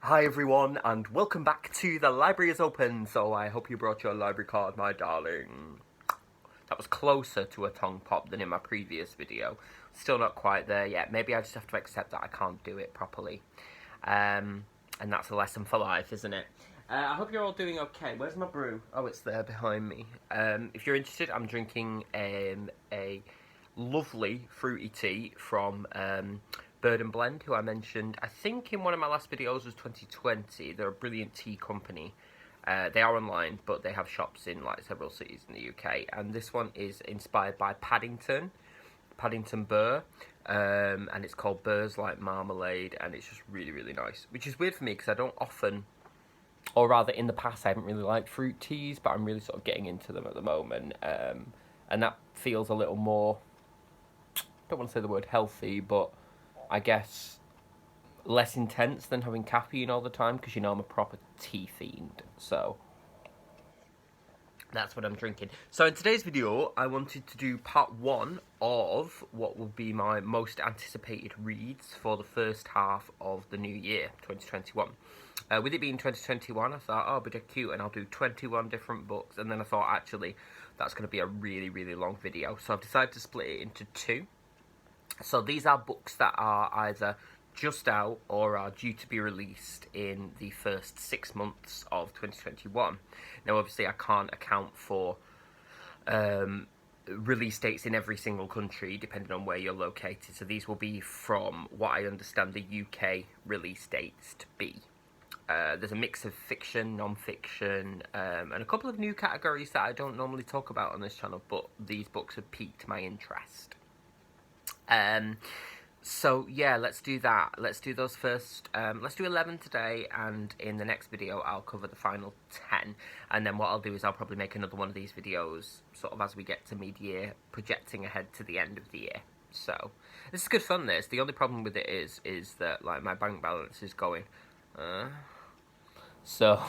Hi everyone, and welcome back to The Library is Open, so I hope you brought your library card, my darling. That was closer to a tongue pop than in my previous video. Still not quite there yet. Maybe I just have to accept that I can't do it properly. And that's a lesson for life, isn't it? I hope you're all doing okay. Where's my brew? Oh, it's there behind me. If you're interested, I'm drinking a lovely fruity tea from Bird and Blend, who I mentioned, I think in one of my last videos was 2020. They're a brilliant tea company. They are online, but they have shops in like several cities in the UK. And this one is inspired by Paddington Burr, and it's called Burr's Like Marmalade, and it's just really, really nice. Which is weird for me because I don't often, or rather in the past, I haven't really liked fruit teas, but I'm really sort of getting into them at the moment. And that feels a little more, I don't want to say the word healthy, but I guess less intense than having caffeine all the time, because you know I'm a proper tea fiend, so that's what I'm drinking. So in today's video, I wanted to do part one of what will be my most anticipated reads for the first half of the new year, 2021. With it being 2021, I thought, oh, but cute, and I'll do 21 different books, and then I thought, actually, that's going to be a really, really long video, so I've decided to split it into two. So these are books that are either just out or are due to be released in the first 6 months of 2021. Now, obviously, I can't account for release dates in every single country, depending on where you're located. So these will be from what I understand the UK release dates to be. There's a mix of fiction, non-fiction, and a couple of new categories that I don't normally talk about on this channel, but these books have piqued my interest. So yeah, let's do that. Let's do those first. Let's do 11 today, and in the next video I'll cover the final 10, and then what I'll do is I'll probably make another one of these videos sort of as we get to mid-year, projecting ahead to the end of the year. So this is good fun. This, the only problem with it is that like my bank balance is going so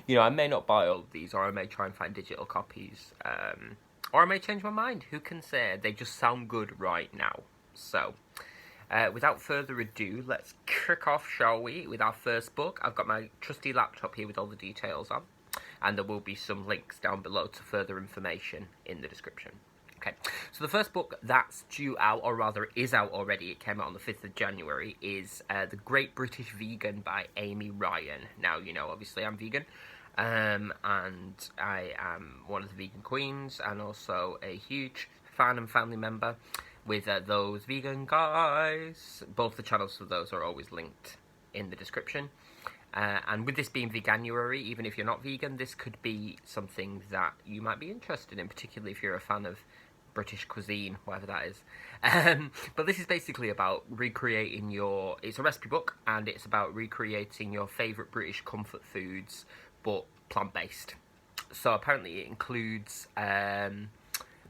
you know, I may not buy all of these, or I may try and find digital copies, or I may change my mind. Who can say? They just sound good right now. So, without further ado, let's kick off, shall we, with our first book. I've got my trusty laptop here with all the details on, and there will be some links down below to further information in the description. Okay, so the first book that's due out, or rather is out already, it came out on the 5th of January, is The Great British Vegan by Aimee Ryan. Now, you know, obviously I'm vegan. And I am one of the vegan queens, and also a huge fan and family member with those vegan guys. Both the channels for those are always linked in the description. And with this being Veganuary, even if you're not vegan, this could be something that you might be interested in, particularly if you're a fan of British cuisine, whatever that is. But this is basically about recreating your... It's a recipe book, and it's about recreating your favourite British comfort foods, but plant-based. So apparently it includes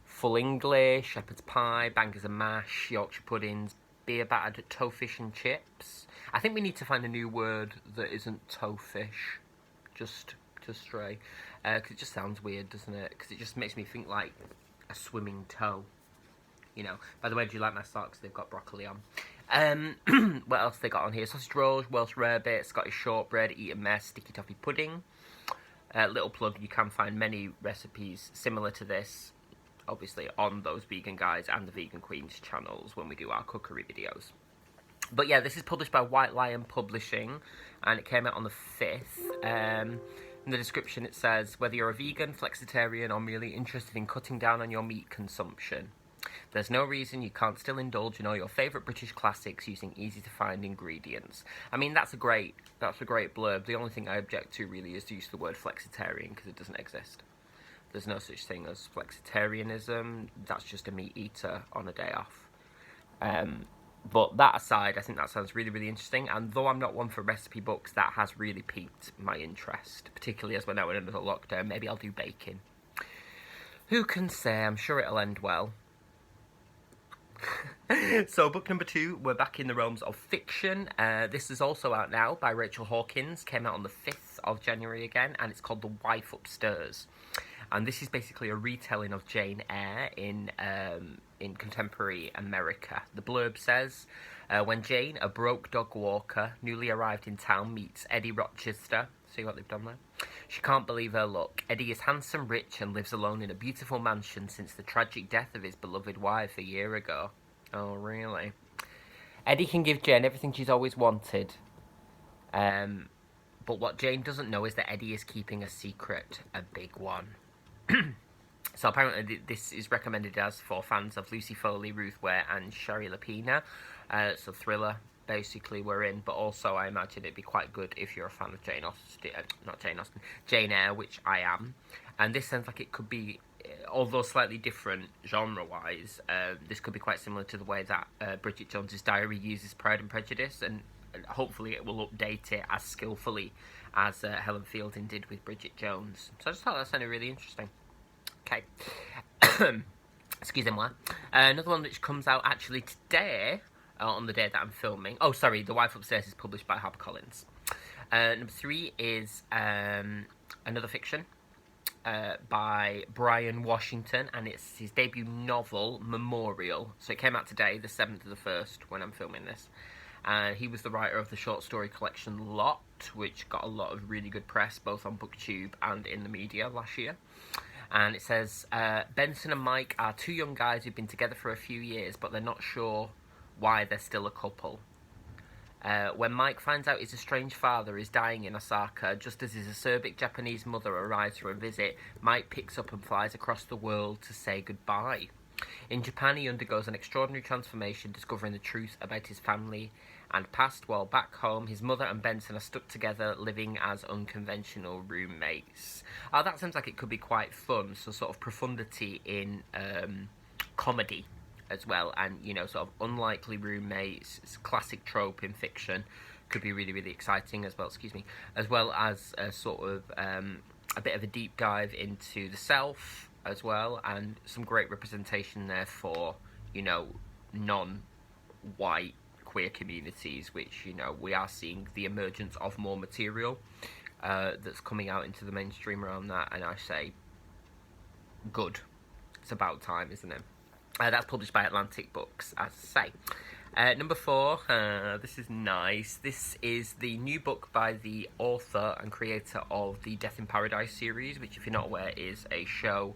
full English, shepherd's pie, bangers and mash, Yorkshire puddings, beer battered toe fish and chips. I think we need to find a new word that isn't toe fish, just stray, because it just sounds weird, doesn't it? Because it just makes me think like a swimming toe. You know. By the way, do you like my socks? They've got broccoli on. What else they got on here? Sausage rolls, Welsh rarebit, Scottish shortbread, eat a mess, sticky toffee pudding. Little plug, you can find many recipes similar to this, obviously, on those Vegan Guys and the Vegan Queens channels when we do our cookery videos. But yeah, this is published by White Lion Publishing, and it came out on the 5th. In the description it says, whether you're a vegan, flexitarian, or merely interested in cutting down on your meat consumption, there's no reason you can't still indulge in all your favourite British classics using easy-to-find ingredients. I mean, that's a great blurb. The only thing I object to, really, is to use the word flexitarian, because it doesn't exist. There's no such thing as flexitarianism. That's just a meat eater on a day off. But that aside, I think that sounds really, really interesting. And though I'm not one for recipe books, that has really piqued my interest, particularly as we're now in another lockdown. Maybe I'll do baking. Who can say? I'm sure it'll end well. So book number 2, we're back in the realms of fiction. This is also out now by Rachel Hawkins. Came out on the 5th of January again, and it's called The Wife Upstairs. and this is basically a retelling of Jane Eyre in contemporary America. The blurb says, when Jane, a broke dog walker, newly arrived in town, meets Eddie Rochester. See what they've done there? She can't believe her luck. Eddie is handsome, rich, and lives alone in a beautiful mansion since the tragic death of his beloved wife a year ago. Oh, really? Eddie can give Jane everything she's always wanted. But what Jane doesn't know is that Eddie is keeping a secret, a big one. So apparently this is recommended as for fans of Lucy Foley, Ruth Ware, and Shari Lapina. So thriller, basically, we're in. But also, I imagine it'd be quite good if you're a fan of Jane Eyre, which I am. And this sounds like it could be, although slightly different genre-wise, this could be quite similar to the way that Bridget Jones's Diary uses Pride and Prejudice, and hopefully it will update it as skillfully as Helen Fielding did with Bridget Jones. So I just thought that sounded really interesting. Okay. Excusez-moi. Another one which comes out actually today, on the day that I'm filming. Oh, sorry, The Wife Upstairs is published by HarperCollins. Number 3 is another fiction by Bryan Washington, and it's his debut novel, Memorial. So it came out today, the 7th of the 1st, when I'm filming this. He was the writer of the short story collection Lot, which got a lot of really good press, both on BookTube and in the media last year. And it says, Benson and Mike are two young guys who've been together for a few years, but they're not sure why they're still a couple. When Mike finds out his estranged father is dying in Osaka, just as his acerbic Japanese mother arrives for a visit, Mike picks up and flies across the world to say goodbye. In Japan, he undergoes an extraordinary transformation, discovering the truth about his family and past, while back home, his mother and Benson are stuck together, living as unconventional roommates. Oh, that sounds like it could be quite fun, so sort of profundity in comedy as well, and, you know, sort of unlikely roommates, it's a classic trope in fiction, could be really, really exciting as well, as well as a sort of a bit of a deep dive into the self as well, and some great representation there for, you know, non-white queer communities, which, you know, we are seeing the emergence of more material that's coming out into the mainstream around that, and I say, good. It's about time, isn't it? That's published by Atlantic Books, as I say. Number 4, this is nice. This is the new book by the author and creator of the Death in Paradise series, which, if you're not aware, is a show.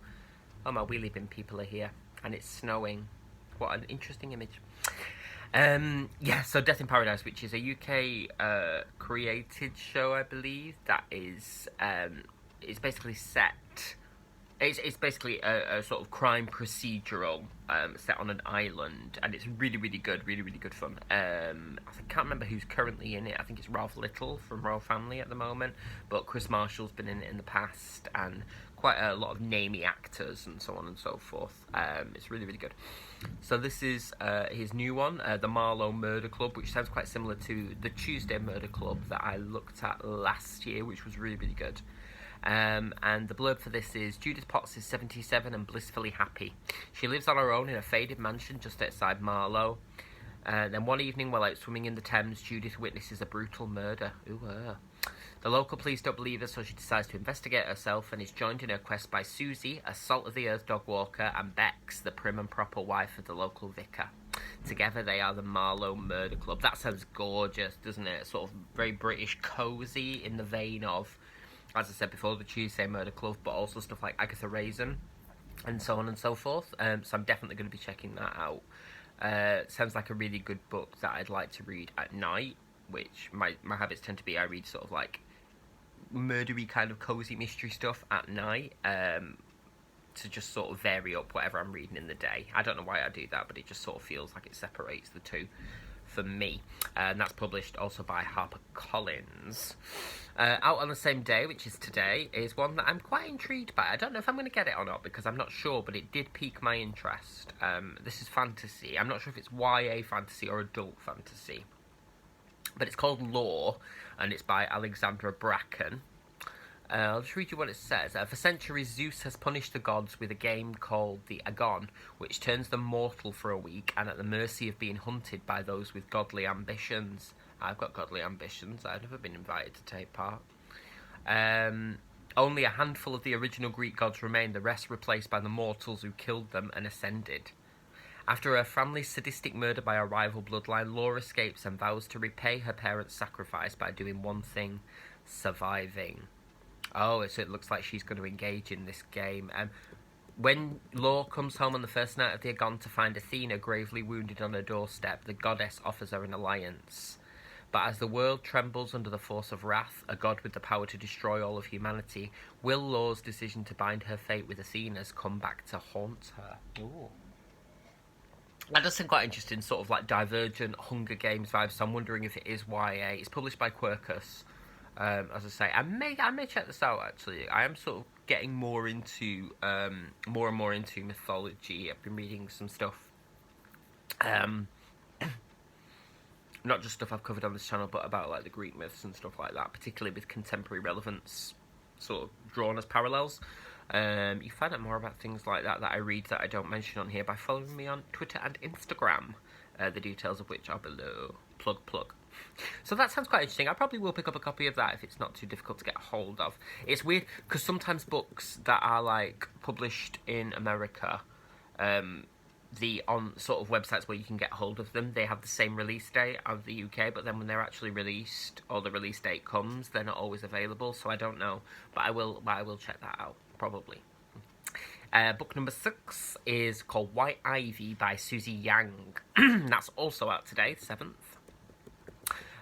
Oh, my wheelie bin people are here, and it's snowing. What an interesting image. Yeah, so Death in Paradise, which is a UK created show, I believe, that is it's basically set. It's basically a sort of crime procedural set on an island, and it's really, really good, really, really good fun. I can't remember who's currently in it. I think it's Ralph Little from Royal Family at the moment, but Chris Marshall's been in it in the past, and quite a lot of namey actors and so on and so forth. It's really, really good. So this is his new one, the Marlow Murder Club, which sounds quite similar to the Tuesday Murder Club that I looked at last year, which was really, really good. And the blurb for this is, Judith Potts is 77 and blissfully happy. She lives on her own in a faded mansion just outside Marlow. Then one evening, while out swimming in the Thames, Judith witnesses a brutal murder. The local police don't believe her, so she decides to investigate herself, and is joined in her quest by Susie, a salt-of-the-earth dog walker, and Bex, the prim and proper wife of the local vicar. Together they are the Marlow Murder Club. That sounds gorgeous, doesn't it? Sort of very British, cosy, in the vein of, as I said before, the Tuesday Murder Club, but also stuff like Agatha Raisin, and so on and so forth. So I'm definitely going to be checking that out. Sounds like a really good book that I'd like to read at night, which my habits tend to be, I read sort of like murdery kind of cozy mystery stuff at night, to just sort of vary up whatever I'm reading in the day. I don't know why I do that, but it just sort of feels like it separates the two for me. And that's published also by HarperCollins. Out on the same day, which is today, is one that I'm quite intrigued by. I don't know if I'm going to get it or not, because I'm not sure, but it did pique my interest. This is fantasy. I'm not sure if it's YA fantasy or adult fantasy, but it's called Law, and it's by Alexandra Bracken. I'll just read you what it says. For centuries, Zeus has punished the gods with a game called the Agon, which turns them mortal for a week and at the mercy of being hunted by those with godly ambitions. I've got godly ambitions. I've never been invited to take part. Only a handful of the original Greek gods remain, the rest replaced by the mortals who killed them and ascended. After her family's sadistic murder by a rival bloodline, Law escapes and vows to repay her parents' sacrifice by doing one thing: surviving. Oh, so it looks like she's going to engage in this game. When Law comes home on the first night of the Agon to find Athena gravely wounded on her doorstep, the goddess offers her an alliance. But as the world trembles under the force of wrath, a god with the power to destroy all of humanity, will Law's decision to bind her fate with Athena's come back to haunt her? Ooh. That does sound quite interesting, sort of like Divergent, Hunger Games vibes, so I'm wondering if it is YA. It's published by Quercus. As I say, I may check this out, actually. I am sort of getting more into, more and more into mythology. I've been reading some stuff. Not just stuff I've covered on this channel, but about like the Greek myths and stuff like that, particularly with contemporary relevance sort of drawn as parallels. You find out more about things like that I read that I don't mention on here by following me on Twitter and Instagram, the details of which are below. Plug. So that sounds quite interesting. I probably will pick up a copy of that if it's not too difficult to get a hold of. It's weird, because sometimes books that are like published in America, on sort of websites where you can get hold of them, they have the same release date as the UK, but then when they're actually released, or the release date comes, they're not always available, so I don't know, but I will check that out, probably. Book number 6 is called White Ivy by Susie Yang. That's also out today, the 7th.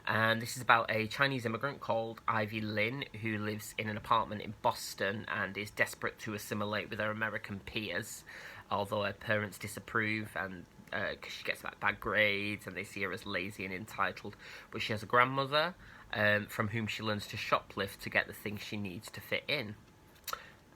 And this is about a Chinese immigrant called Ivy Lin, who lives in an apartment in Boston and is desperate to assimilate with her American peers, although her parents disapprove, and because she gets bad grades and they see her as lazy and entitled. But she has a grandmother from whom she learns to shoplift to get the things she needs to fit in.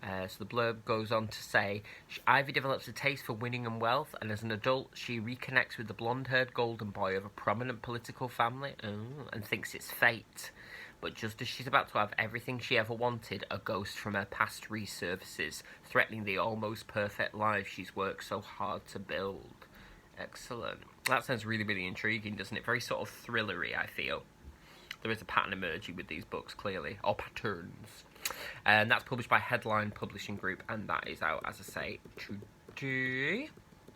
So the blurb goes on to say, Ivy develops a taste for winning and wealth, and as an adult, she reconnects with the blonde-haired golden boy of a prominent political family, and thinks it's fate. But just as she's about to have everything she ever wanted, a ghost from her past resurfaces, threatening the almost perfect life she's worked so hard to build. Excellent. That sounds really, really intriguing, doesn't it? Very sort of thrillery, I feel. There is a pattern emerging with these books, clearly. Or patterns. And that's published by Headline Publishing Group, and that is out, as I say, today,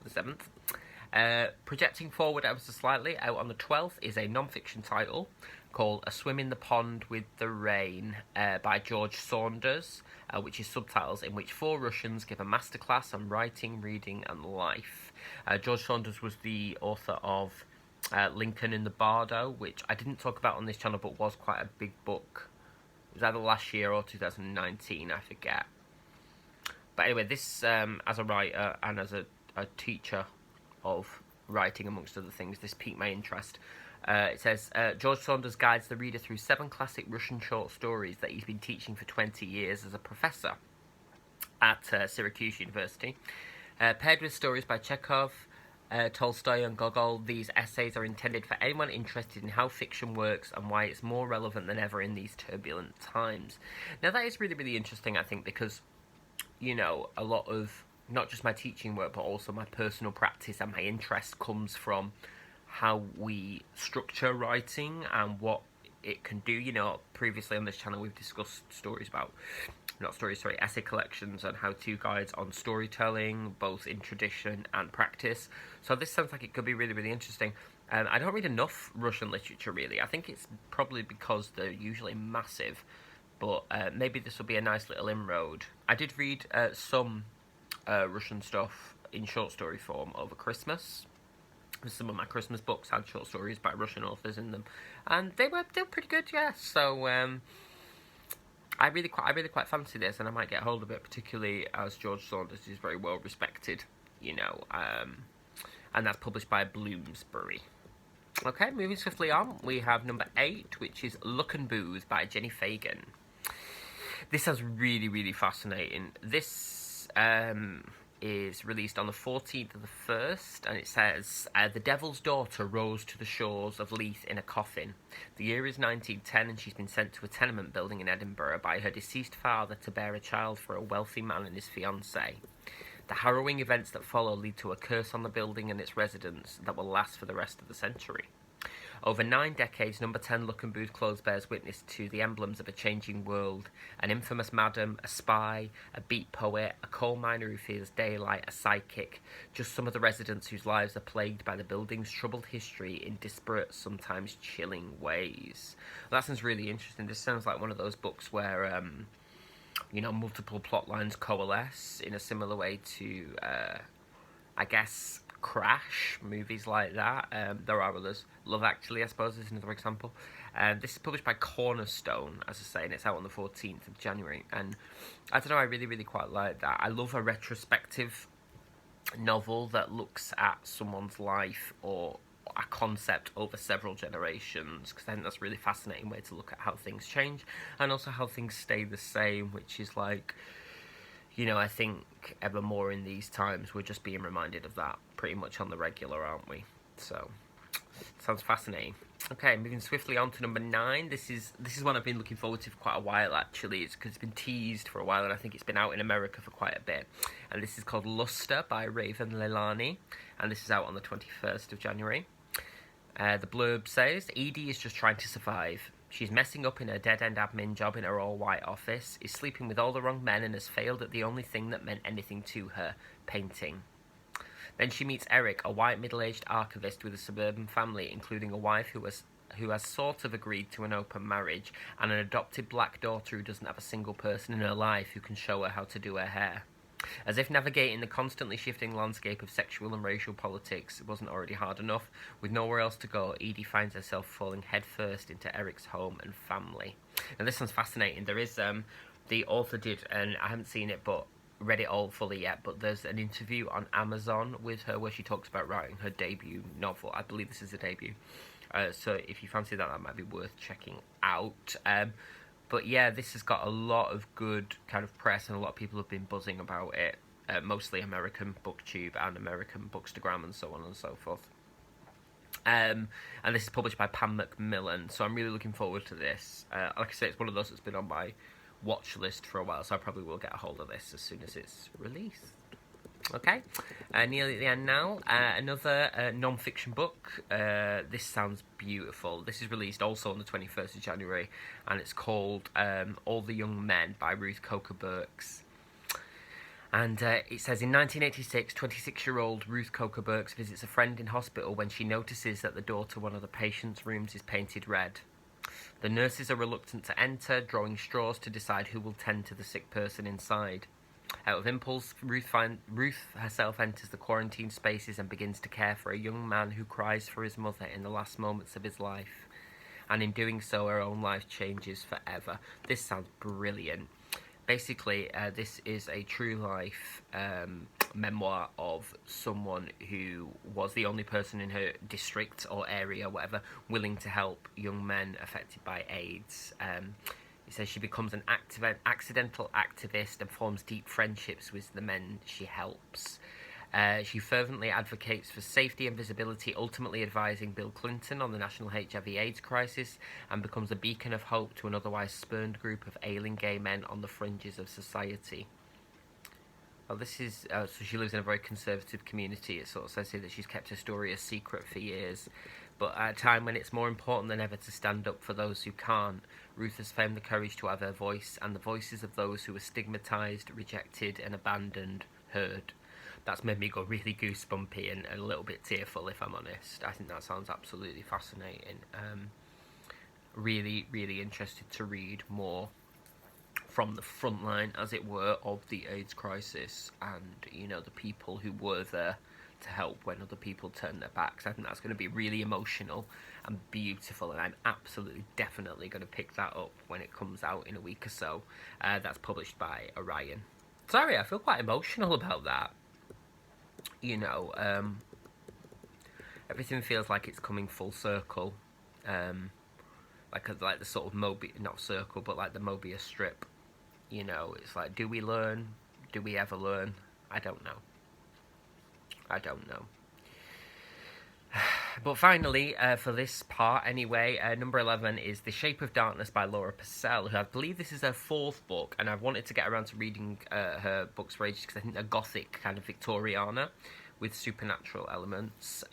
the 7th. Projecting forward ever so slightly, out on the 12th, is a non-fiction title called A Swim in the Pond with the Rain by George Saunders, which is subtitles in which 4 Russians give a masterclass on writing, reading, and life. George Saunders was the author of Lincoln in the Bardo, which I didn't talk about on this channel, but was quite a big book. It was either last year or 2019, I forget. But anyway, this, as a writer and as a teacher of writing, amongst other things, this piqued my interest. It says, George Saunders guides the reader through 7 classic Russian short stories that he's been teaching for 20 years as a professor at Syracuse University. Paired with stories by Chekhov, Tolstoy and Gogol, these essays are intended for anyone interested in how fiction works and why it's more relevant than ever in these turbulent times. Now that is really, really interesting, I think, because, you know, a lot of, not just my teaching work, but also my personal practice and my interest comes from how we structure writing and what it can do. You know, previously on this channel we've discussed essay collections and how-to guides on storytelling, both in tradition and practice. So this sounds like it could be really, really interesting. I don't read enough Russian literature, really. I think it's probably because they're usually massive, but maybe this will be a nice little inroad. I did read some Russian stuff in short story form over Christmas. Some of my Christmas books had short stories by Russian authors in them, and they were pretty good, yeah. So I really quite fancy this, and I might get hold of it, particularly as George Saunders is very well respected, you know, and that's published by Bloomsbury. Okay, moving swiftly on, we have number 8, which is Luckenbooth by Jenni Fagan. This sounds really, really fascinating. This is released on the 14th of the 1st, and it says, the devil's daughter rose to the shores of Leith in a coffin. The year is 1910, and she's been sent to a tenement building in Edinburgh by her deceased father to bear a child for a wealthy man and his fiancée. The harrowing events that follow lead to a curse on the building and its residents that will last for the rest of the century. Over 9 decades, number 10 Luckenbooth Close bears witness to the emblems of a changing world. An infamous madam, a spy, a beat poet, a coal miner who fears daylight, a psychic. Just some of the residents whose lives are plagued by the building's troubled history in disparate, sometimes chilling ways. Well, that sounds really interesting. This sounds like one of those books where, multiple plot lines coalesce in a similar way to, I guess, Crash, movies like that. There are others. Love Actually, I suppose, is another example. This is published by Cornerstone, as I say, and it's out on the 14th of January. And I don't know, I really, really quite like that. I love a retrospective novel that looks at someone's life or a concept over several generations, because I think that's a really fascinating way to look at how things change and also how things stay the same, which is like, I think ever more in these times we're just being reminded of that pretty much on the regular, aren't we? So, sounds fascinating. Okay, moving swiftly on to number 9. This is one I've been looking forward to for quite a while, actually. It's because it's been teased for a while, and I think it's been out in America for quite a bit. And this is called Luster by Raven Leilani, and this is out on the 21st of January. The blurb says, Edie is just trying to survive. She's messing up in her dead-end admin job in her all-white office, is sleeping with all the wrong men, and has failed at the only thing that meant anything to her, painting. Then she meets Eric, a white middle-aged archivist with a suburban family, including a wife who has sort of agreed to an open marriage, and an adopted black daughter who doesn't have a single person in her life who can show her how to do her hair. As if navigating the constantly shifting landscape of sexual and racial politics wasn't already hard enough, with nowhere else to go, Edie finds herself falling headfirst into Eric's home and family. Now this sounds fascinating. There is, the author did, and I haven't seen it, but read it all fully yet, but there's an interview on Amazon with her where she talks about writing her debut novel. I believe this is a debut. So if you fancy that, that might be worth checking out. But yeah, this has got a lot of good kind of press, and a lot of people have been buzzing about it. Mostly American booktube and American bookstagram and so on and so forth. And this is published by Pam Macmillan, so I'm really looking forward to this. Like I say, it's one of those that's been on my watch list for a while, so I probably will get a hold of this as soon as it's released. Okay, nearly at the end now. Another non-fiction book. This sounds beautiful. This is released also on the 21st of January, and it's called All the Young Men by Ruth Burks. And it says, in 1986, 26-year-old Ruth Burks visits a friend in hospital when she notices that the door to one of the patient's rooms is painted red. The nurses are reluctant to enter, drawing straws to decide who will tend to the sick person inside. Out of impulse, Ruth herself enters the quarantine spaces and begins to care for a young man who cries for his mother in the last moments of his life. And in doing so, her own life changes forever. This sounds brilliant. Basically, this is a true life memoir of someone who was the only person in her district or area, whatever, willing to help young men affected by AIDS. It says she becomes an accidental activist and forms deep friendships with the men she helps. She fervently advocates for safety and visibility, ultimately advising Bill Clinton on the national HIV/AIDS crisis, and becomes a beacon of hope to an otherwise spurned group of ailing gay men on the fringes of society. Well, this is so she lives in a very conservative community. It sort of says here that she's kept her story a secret for years, but at a time when it's more important than ever to stand up for those who can't, Ruth has found the courage to have her voice and the voices of those who were stigmatised, rejected and abandoned heard. That's made me go really goosebumpy and a little bit tearful, if I'm honest. I think that sounds absolutely fascinating. Really, really interested to read more from the front line, as it were, of the AIDS crisis and, the people who were there to help when other people turned their backs. I think that's going to be really emotional and beautiful, and I'm absolutely definitely going to pick that up when it comes out in a week or so. That's published by Orion. Sorry, I feel quite emotional about that. Everything feels like it's coming full circle. Like the sort of not circle, but like the Mobius strip. It's like, do we learn? Do we ever learn? I don't know. But finally, for this part anyway, number 11 is The Shape of Darkness by Laura Purcell, who I believe this is her 4th book, and I've wanted to get around to reading her books for ages because I think they're gothic, kind of Victoriana, with supernatural elements.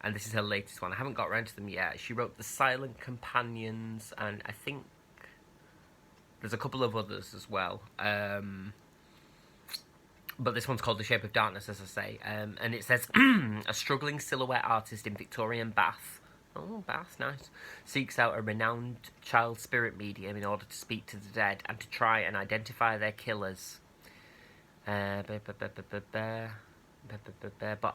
and this is her latest one. I haven't got around to them yet. She wrote The Silent Companions, and I think there's a couple of others as well. But this one's called The Shape of Darkness, as I say. And it says, a struggling silhouette artist in Victorian Bath. Oh, Bath, nice. Seeks out a renowned child spirit medium in order to speak to the dead and to try and identify their killers. But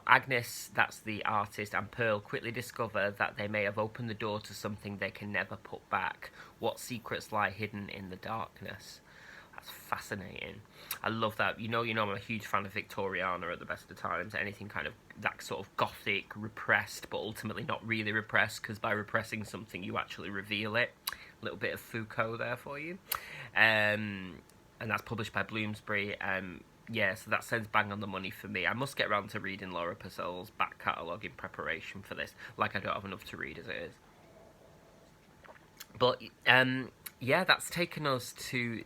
Agnes, that's the artist, and Pearl quickly discover that they may have opened the door to something they can never put back. What secrets lie hidden in the darkness? That's fascinating. I love that. You know, I'm a huge fan of Victoriana at the best of times. Anything kind of that sort of gothic, repressed, but ultimately not really repressed, because by repressing something, you actually reveal it. A little bit of Foucault there for you. And that's published by Bloomsbury. Yeah, so that sounds bang on the money for me. I must get around to reading Laura Purcell's back catalogue in preparation for this. Like, I don't have enough to read as it is. But, yeah, that's taken us to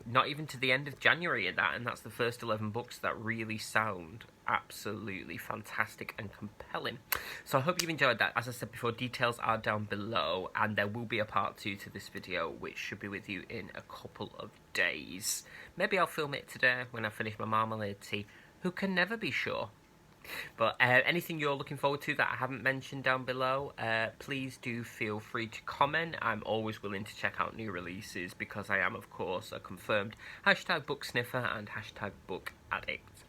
not even to the end of January in that, and that's the first 11 books that really sound absolutely fantastic and compelling. So I hope you've enjoyed that. As I said before, details are down below, and there will be a part 2 to this video, which should be with you in a couple of days. Maybe I'll film it today when I finish my marmalade tea. Who can never be sure? But anything you're looking forward to that I haven't mentioned down below, please do feel free to comment. I'm always willing to check out new releases because I am, of course, a confirmed #book sniffer and #book addict.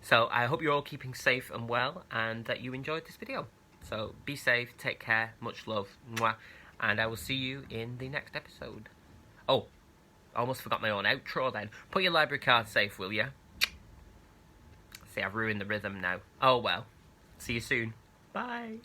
So I hope you're all keeping safe and well, and that you enjoyed this video. So be safe, take care, much love, mwah, and I will see you in the next episode. Oh, I almost forgot my own outro then. Put your library card safe, will you? See, I've ruined the rhythm now. Oh well. See you soon. Bye.